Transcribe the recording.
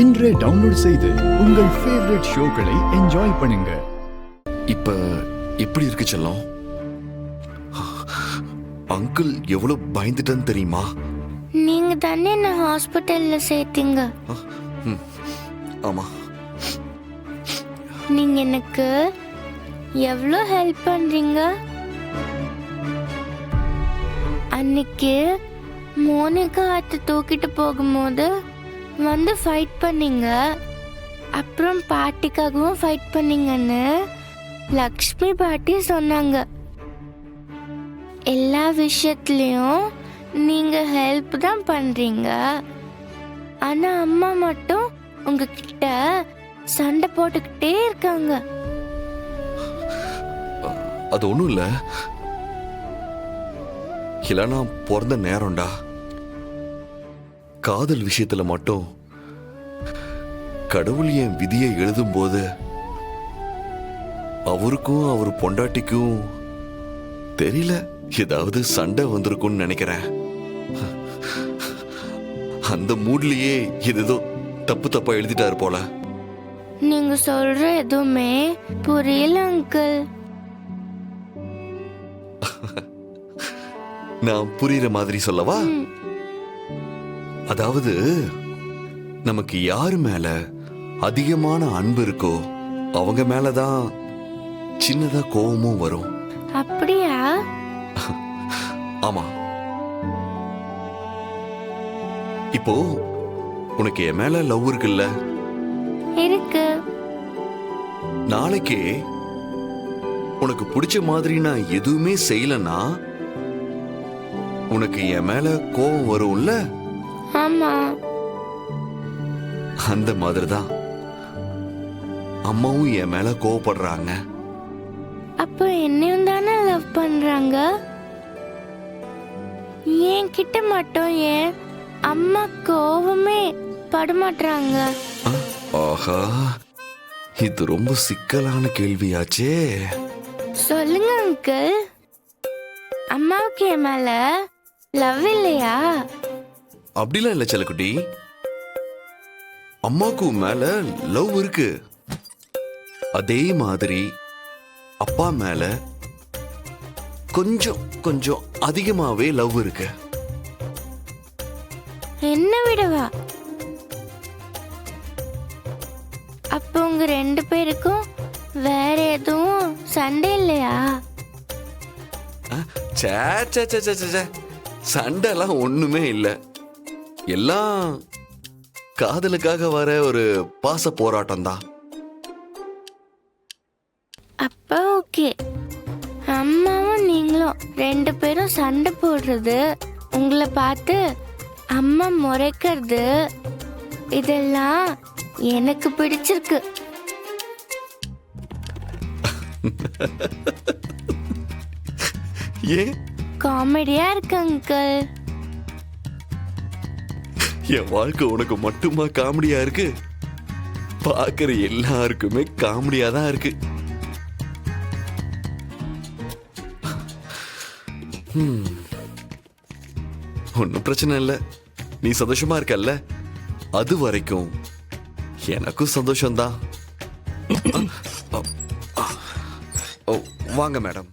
இன்றே டவுன்லோட் செய்து உங்கள் ஃபேவரட் ஷோக்களை என்ஜாய் பண்ணுங்க. இப்ப எப்படி இருக்கு செல்லம்? அங்கிள் எவ்வளவு பயந்துட்டேன்னு தெரியுமா? நீங்க தானே என்ன ஹாஸ்பிட்டல்ல சேர்த்தீங்க. ஆமா. நீங்க எனக்கு எவ்வளோ ஹெல்ப் பண்றீங்க. அன்னைக்கு மோனிகா அத்தை தூக்கிட்டு போகும்போது வந்து ஃபைட் பண்ணீங்க, அப்புறம் பாட்டிக்காகவும் ஃபைட் பண்ணீங்கன்னு லக்ஷ்மி பாட்டி சொன்னாங்க. எல்லா விஷயத்துலயும் நீங்க ஹெல்ப் தான் பண்றீங்க, ஆனா அம்மா மட்டும் உங்ககிட்ட சண்டை போட்டுக்கிட்டே இருக்காங்க. அது ஒண்ணும் இல்ல, இல்லைன்னா பிறந்த நேரம்டா. காதல் விஷயத்துல மட்டும் கடவுள் என் விதியை எழுதும் போது அவருக்கும் அவர் பொண்டாட்டிக்கும் தெரியல, ஏதாவது சண்டை வந்திருக்கும்னு நினைக்கிறேன். அந்த மூட்லயே ஏதோ தப்பா எழுதிட்டாரு போல. நீங்க சொல்ற எதுவுமே புரியல அங்கிள். நான் புரியுற மாதிரி சொல்லவா? அதாவது நமக்கு யாரு மேல அதிகமான அன்பு இருக்கோ அவங்க மேலதான் சின்னதா கோபமும் வரும். அப்படியா? ஆமா. இப்போ உனக்கு என் மேல லவ் இருக்குல்ல? இருக்கு. நாளைக்கே உனக்கு பிடிச்ச மாதிரி நான் எதுவுமே செய்யலன்னா உனக்கு என் மேல கோபம் வரும்ல? ஆமா. அந்த மாதிரிதான் அம்மாவும் என் மேல கோவப்படுறாங்க. அப்போ என்னையும் தானே லவ் பண்றாங்க. என் கிட்ட மட்டும் ஏன் அம்மா கோவமே படமாட்டாங்க? ஆஹா, இது ரொம்ப சிக்கலான கேள்வியாச்சே. சொல்லுங்க அங்கிள், அம்மாவுக்கு என் மேல லவ் இல்லையா? அப்படிலாம் இல்ல செல்லக்குட்டி, அம்மாவுக்கு மேல லவ் இருக்கு. அதே மாதிரி அப்பா மேல கொஞ்சம் கொஞ்சம் அதிகமாவே லவ் இருக்கு. என்ன விடவா? அப்போ உங்க ரெண்டு பேருக்கும் வேற எதுவும் சண்டை இல்லையா? சண்டை எல்லாம் ஒண்ணுமே இல்ல. எல்லாம் காதலுக்காக வர ஒரு பாச போராட்டம் தான். அப்ப ஓகே. அம்மாவும் நீங்களும் ரெண்டு பேரும் சண்டை போடுறது, உங்களை பார்த்து அம்மா முறைக்கிறது, இதெல்லாம் எனக்கு பிடிச்சிருக்கு. ஏன்? காமெடியா இருக்கு அங்கிள். என் வாழ்க்கை உனக்கு மட்டுமா காமெடியா இருக்கு? பாக்குற எல்லாருக்குமே காமெடியா தான் இருக்கு. ஒன்னும் பிரச்சனை இல்ல, நீ சந்தோஷமா இருக்கல்ல, அது வரைக்கும் எனக்கும் சந்தோஷம்தான். வாங்க மேடம்.